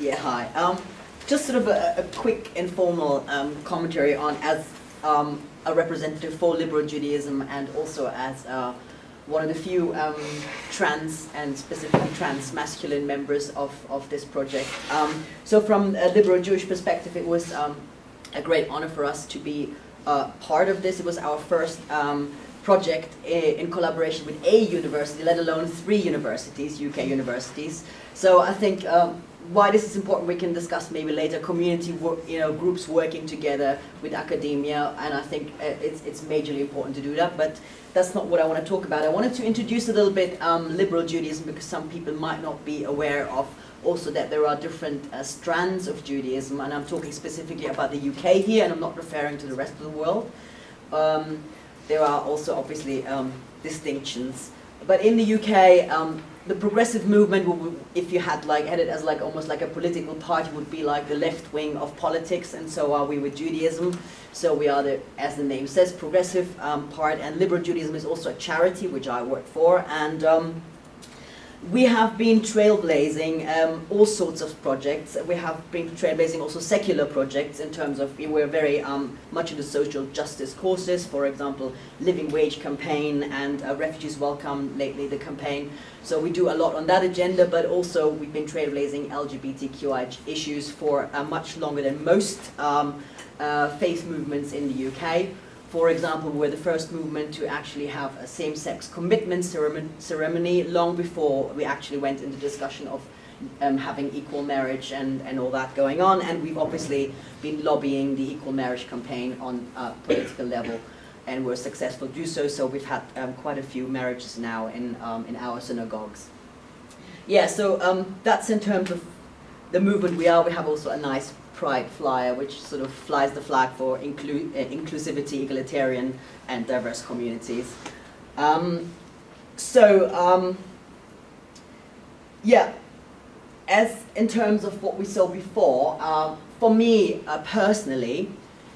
Yeah, hi. Just sort of a quick informal commentary on as a representative for liberal Judaism and also as one of the few trans and specifically trans masculine members of this project. So from a liberal Jewish perspective, it was a great honor for us to be part of this. It was our first project in collaboration with a university, let alone 3 universities, UK universities. So I think why this is important we can discuss maybe later. Community groups working together with academia, and I think it's majorly important to do that. But that's not what I want to talk about. I wanted to introduce a little bit liberal Judaism because some people might not be aware of also that there are different strands of Judaism, and I'm talking specifically about the UK here, and I'm not referring to the rest of the world. There are also obviously distinctions, but in the UK, the progressive movement, if you had it as almost like a political party, would be like the left wing of politics, and so are we with Judaism. So we are as the name says, progressive part, and liberal Judaism is also a charity which I work for, and we have been trailblazing all sorts of projects. We have been trailblazing also secular projects in terms of, we're very much into social justice causes, for example, living wage campaign and Refugees Welcome, lately the campaign. So we do a lot on that agenda, but also we've been trailblazing LGBTQI issues for much longer than most faith movements in the UK. For example, we're the first movement to actually have a same-sex commitment ceremony long before we actually went into discussion of having equal marriage and all that going on. And we've obviously been lobbying the equal marriage campaign on a political level, and we're successful to do so. So we've had quite a few marriages now in our synagogues. Yeah, so that's in terms of the movement we are. We have also a nice Pride flyer, which sort of flies the flag for inclusivity, egalitarian, and diverse communities. Yeah, as in terms of what we saw before, for me personally,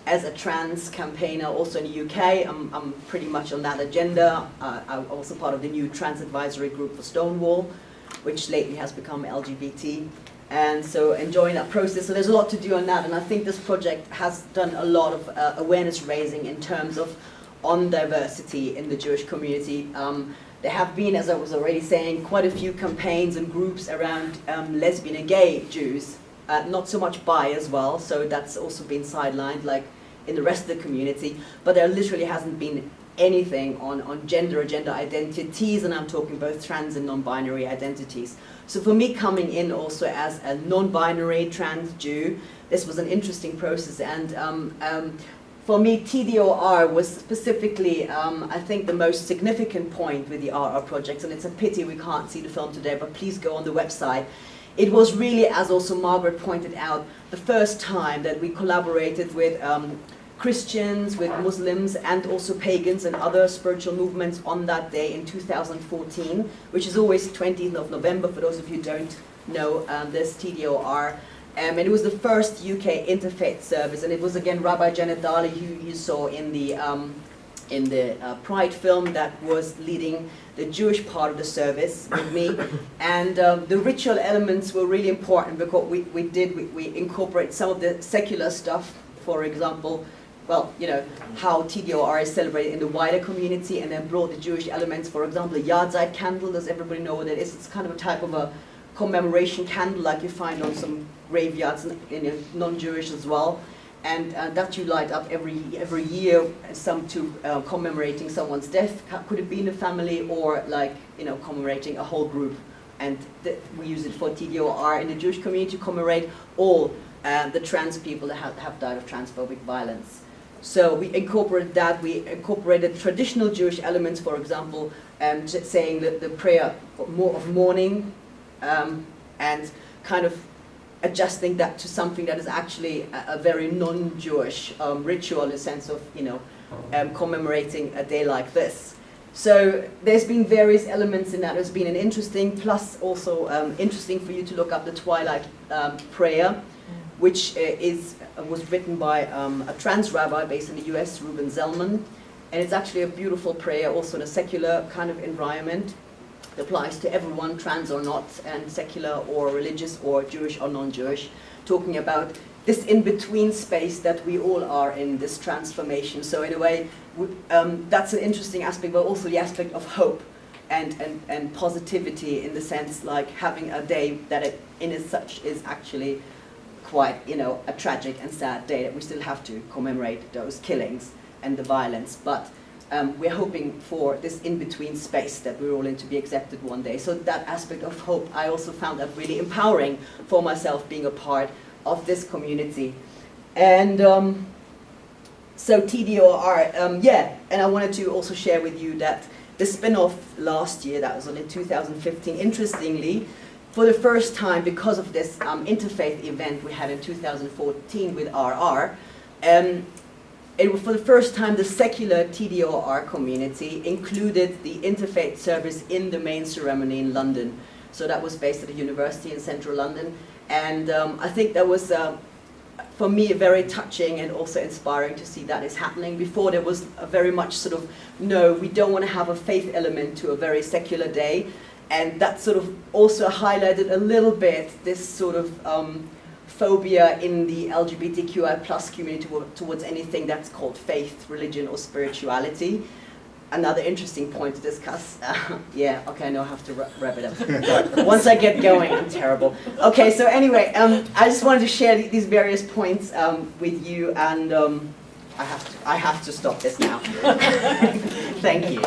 as a trans campaigner also in the UK, I'm pretty much on that agenda. I'm also part of the new trans advisory group for Stonewall, which lately has become LGBT. And so enjoying that process. So there's a lot to do on that, and I think this project has done a lot of awareness raising in terms of on diversity in the Jewish community. There have been, as I was already saying, quite a few campaigns and groups around lesbian and gay Jews, not so much bi as well, so that's also been sidelined like in the rest of the community, but there literally hasn't been anything on gender or gender identities, and I'm talking both trans and non-binary identities. So for me, coming in also as a non-binary trans Jew, this was an interesting process, and for me, TDOR was specifically, I think, the most significant point with the RR projects, and it's a pity we can't see the film today, but please go on the website. It was really, as also Margaret pointed out, the first time that we collaborated with Christians, with Muslims, and also pagans and other spiritual movements on that day in 2014, which is always 20th of November, for those of you who don't know this TDOR. And it was the first UK interfaith service, and it was again Rabbi Janet Daly, who you saw in the Pride film, that was leading the Jewish part of the service with me. And the ritual elements were really important because we incorporate some of the secular stuff, for example, well, how TDOR is celebrated in the wider community, and then brought the Jewish elements. For example, a Yahrzeit candle, does everybody know what that is? It's kind of a type of a commemoration candle like you find on some graveyards in non-Jewish as well. And that you light up every year, some to commemorating someone's death. Could it be in a family, or commemorating a whole group? And we use it for TDOR in the Jewish community to commemorate all the trans people that have died of transphobic violence. So we incorporated that. We incorporated traditional Jewish elements, for example, saying the prayer of mourning, and kind of adjusting that to something that is actually a very non-Jewish ritual, in the sense of commemorating a day like this. So there's been various elements in that. There's been an interesting, plus also interesting for you to look up the Twilight prayer, which was written by a trans rabbi based in the US, Reuben Zellman. And it's actually a beautiful prayer, also in a secular kind of environment. It applies to everyone, trans or not, and secular or religious or Jewish or non-Jewish, talking about this in-between space that we all are in, this transformation. So in a way, that's an interesting aspect, but also the aspect of hope and positivity, in the sense like having a day that in as such is actually quite, you know, a tragic and sad day, that we still have to commemorate those killings and the violence, but we're hoping for this in-between space that we're all in to be accepted one day. So that aspect of hope, I also found that really empowering for myself, being a part of this community. And so TDOR, yeah, and I wanted to also share with you that the spin-off last year, that was on in 2015, interestingly, for the first time, because of this interfaith event we had in 2014 with RR, it was for the first time the secular TDOR community included the interfaith service in the main ceremony in London. So that was based at a university in central London. And I think that was, for me, very touching and also inspiring to see that is happening. Before, there was a very much sort of, no, we don't want to have a faith element to a very secular day. And that sort of also highlighted a little bit this sort of phobia in the LGBTQI plus community towards anything that's called faith, religion, or spirituality. Another interesting point to discuss. Yeah, okay, I know I have to wrap it up. Once I get going, I'm terrible. Okay, so anyway, I just wanted to share these various points with you, and I have to stop this now. Thank you.